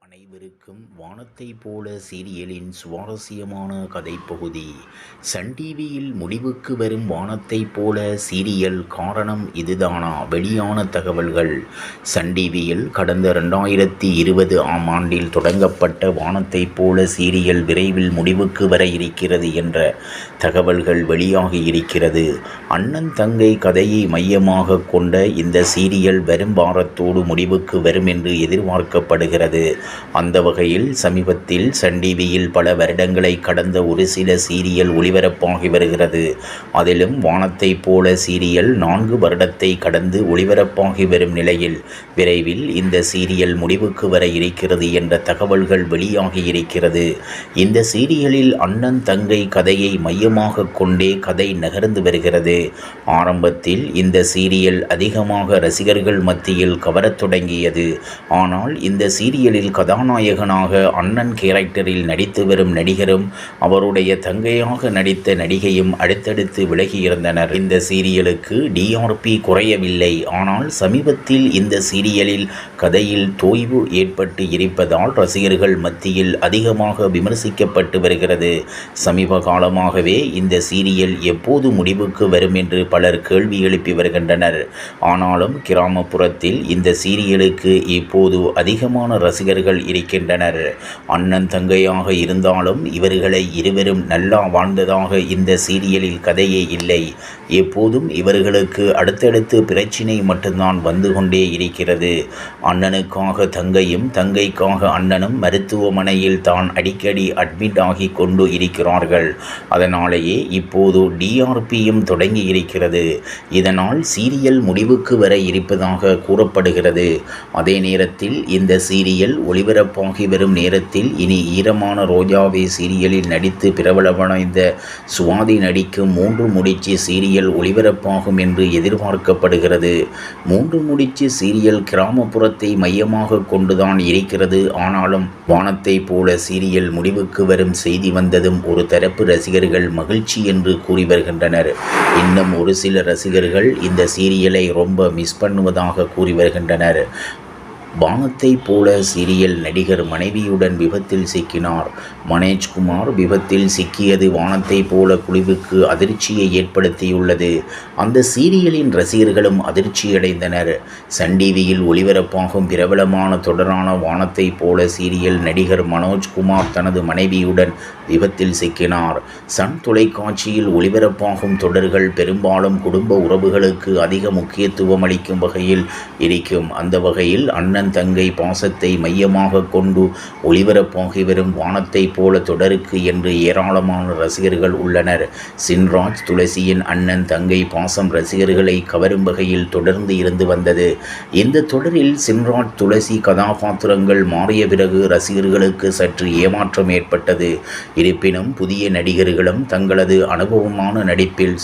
அனைவருக்கும் வானத்தை போல சீரியலின் சுவாரஸ்யமான கதைப்பகுதி. சன் டிவியில் முடிவுக்கு வரும் வானத்தை போல சீரியல் காரணம் இதுதானா? வெளியான தகவல்கள். சன் டிவியில் கடந்த 2020 ஆண்டில் தொடங்கப்பட்ட வானத்தை போல சீரியல் விரைவில் முடிவுக்கு வர இருக்கிறது என்ற தகவல்கள் வெளியாகி இருக்கிறது. அண்ணன் தங்கை கதையை மையமாக கொண்ட இந்த சீரியல் வரும் வாரத்தோடு முடிவுக்கு வரும் என்று எதிர்பார்க்கப்படுகிறது. அந்த வகையில் சமீபத்தில் சன் டிவியில் பல வருடங்களை கடந்த ஒரு சில சீரியல் ஒளிபரப்பாகி வருகிறது. அதிலும் வானத்தை போல சீரியல் 4 வருடத்தை கடந்து ஒளிபரப்பாகி வரும் நிலையில் விரைவில் இந்த சீரியல் முடிவுக்கு வர இருக்கிறது என்ற தகவல்கள் வெளியாகி இருக்கிறது. இந்த சீரியலில் அண்ணன் தங்கை கதையை மையமாக கொண்டே கதை நகர்ந்து வருகிறது. ஆரம்பத்தில் இந்த சீரியல் அதிகமாக ரசிகர்கள் மத்தியில் கவரத் தொடங்கியது. ஆனால் இந்த சீரியலில் கதாநாயகனாக அண்ணன் கேரக்டரில் நடித்து வரும் நடிகரும் அவருடைய தங்கையாக நடித்த நடிகையும் அடுத்தடுத்து விலகியிருந்தனர். இந்த சீரியலுக்கு டிஆர்பி குறையவில்லை. ஆனால் சமீபத்தில் இந்த சீரியலில் கதையில் தொய்வு ஏற்பட்டு இருப்பதால் ரசிகர்கள் மத்தியில் அதிகமாக விமர்சிக்கப்பட்டு வருகிறது. சமீப காலமாகவே இந்த சீரியல் எப்போது முடிவுக்கு வரும் என்று பலர் கேள்வி எழுப்பி வருகின்றனர். ஆனாலும் கிராமப்புறத்தில் இந்த சீரியலுக்கு இப்போது அதிகமான ரசிகர்கள் இருக்கின்றனர். அண்ணன் தங்கையாக இருந்தாலும் இவர்களை இருவரும் நல்லா வாழ்ந்ததாக இந்த சீரியலில் கதையே இல்லை. எப்போதும் இவர்களுக்கு அடுத்தடுத்து பிரச்சினை மட்டும்தான் வந்து கொண்டே இருக்கிறது. அண்ணனுக்காக தங்கையும் தங்கைக்காக அண்ணனும் மருத்துவமனையில் தான் அடிக்கடி அட்மிட் ஆகி கொண்டு இருக்கிறார்கள். அதனாலேயே இப்போது டிஆர்பியும் தொடங்கி இருக்கிறது. இதனால் சீரியல் முடிவுக்கு வர இருப்பதாக கூறப்படுகிறது. அதே நேரத்தில் இந்த சீரியல் ஒளிபரப்பாகி வரும் நேரத்தில் இனி ஈரமான ரோஜாவே சீரியலில் நடித்து பிரபலமடைந்த சுவாதி நடிக்கும் 3 முடிச்சு சீரியல் ஒளிபரப்பாகும் என்று எதிர்பார்க்கப்படுகிறது. 3 முடிச்சு சீரியல் கிராமப்புறத்தை மையமாக கொண்டுதான் இருக்கிறது. ஆனாலும் வானத்தை போல சீரியல் முடிவுக்கு வரும் செய்தி வந்ததும் ஒரு தரப்பு ரசிகர்கள் மகிழ்ச்சி என்று கூறி வருகின்றனர். இன்னும் ஒரு சில ரசிகர்கள் இந்த சீரியலை ரொம்ப மிஸ் பண்ணுவதாக கூறி வருகின்றனர். வானத்தை போல சீரியல் நடிகர் மனைவியுடன் விபத்தில் சிக்கினார். மனோஜ்குமார் விபத்தில் சிக்கியது வானத்தை போல குழுவுக்கு அதிர்ச்சியை ஏற்படுத்தியுள்ளது. அந்த சீரியலின் ரசிகர்களும் அதிர்ச்சியடைந்தனர். சன் டிவியில் ஒளிபரப்பாகும் பிரபலமான தொடரான வானத்தை போல சீரியல் நடிகர் மனோஜ்குமார் தனது மனைவியுடன் விபத்தில் சிக்கினார். சன் தொலைக்காட்சியில் ஒளிபரப்பாகும் தொடர்கள் பெரும்பாலும் குடும்ப உறவுகளுக்கு அதிக முக்கியத்துவம் அளிக்கும் வகையில் இருக்கும். அந்த வகையில் அண்ணன் தங்கை பாசத்தை மையமாக கொண்டு ஒளிபரப்பாகி வரும் வானத்தை போல தொடருக்கு என்று ஏராளமான ரசிகர்கள் உள்ளனர். சின்ராஜ் துளசியின் அண்ணன் தங்கை பாசம் ரசிகர்களை கவரும் வகையில் தொடர்ந்து இருந்து வந்தது. இந்த தொடரில் சின்ராஜ் துளசி கதாபாத்திரங்கள் மாறிய பிறகு ரசிகர்களுக்கு சற்று ஏமாற்றம் ஏற்பட்டது. இருப்பினும் புதிய நடிகர்களும் தங்களது அனுபவமான நடிப்பில்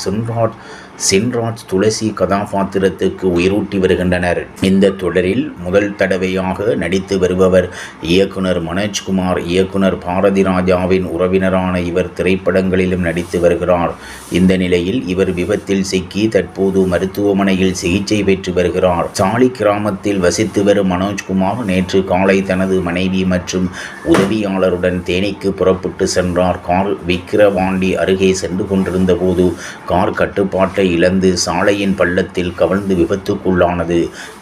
சின்ராஜ் துளசி கதாபாத்திரத்துக்கு உயிரூட்டி வருகின்றனர். இந்த தொடரில் முதல் தடவையாக நடித்து வருபவர் இயக்குனர் மனோஜ்குமார். இயக்குனர் பாரதி ராஜாவின் உறவினரான இவர் திரைப்படங்களிலும் நடித்து வருகிறார். இந்த நிலையில் இவர் விபத்தில் சிக்கி தற்போது மருத்துவமனையில் சிகிச்சை பெற்று வருகிறார். சாலி கிராமத்தில் வசித்து வரும் மனோஜ்குமார் நேற்று காலை தனது மனைவி மற்றும் உதவியாளருடன் தேனிக்கு புறப்பட்டு சென்றார். கார் விக்கிரவாண்டி அருகே சென்று கொண்டிருந்த போது கார் கட்டுப்பாட்டை இழந்து சாலையின் பள்ளத்தில் கவிழ்ந்து விபத்துக்குள்ளானது.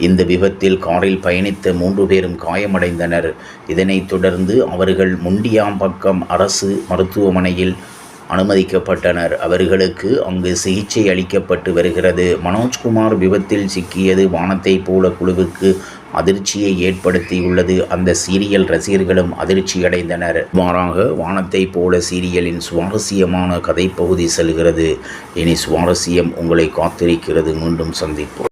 இந்த விபத்தில் காரில் பயணித்த 3 பேரும் காயமடைந்தனர். இதனைத் தொடர்ந்து அவர்கள் முண்டியாம்பக்கம் அரசு மருத்துவமனையில் அனுமதிக்கப்பட்டனர். அவர்களுக்கு அங்கு சிகிச்சை அளிக்கப்பட்டு வருகிறது. மனோஜ்குமார் விபத்தில் சிக்கியது வானத்தை போல குழுவுக்கு அதிர்ச்சியை ஏற்படுத்தியுள்ளது. அந்த சீரியல் ரசிகர்களும் அதிர்ச்சியடைந்தனர். மாறாக வானத்தை போல சீரியலின் சுவாரஸ்யமான கதைப்பகுதி செல்கிறது. இனி சுவாரஸ்யம் உங்களை காத்திருக்கிறது. மீண்டும் சந்திப்போம்.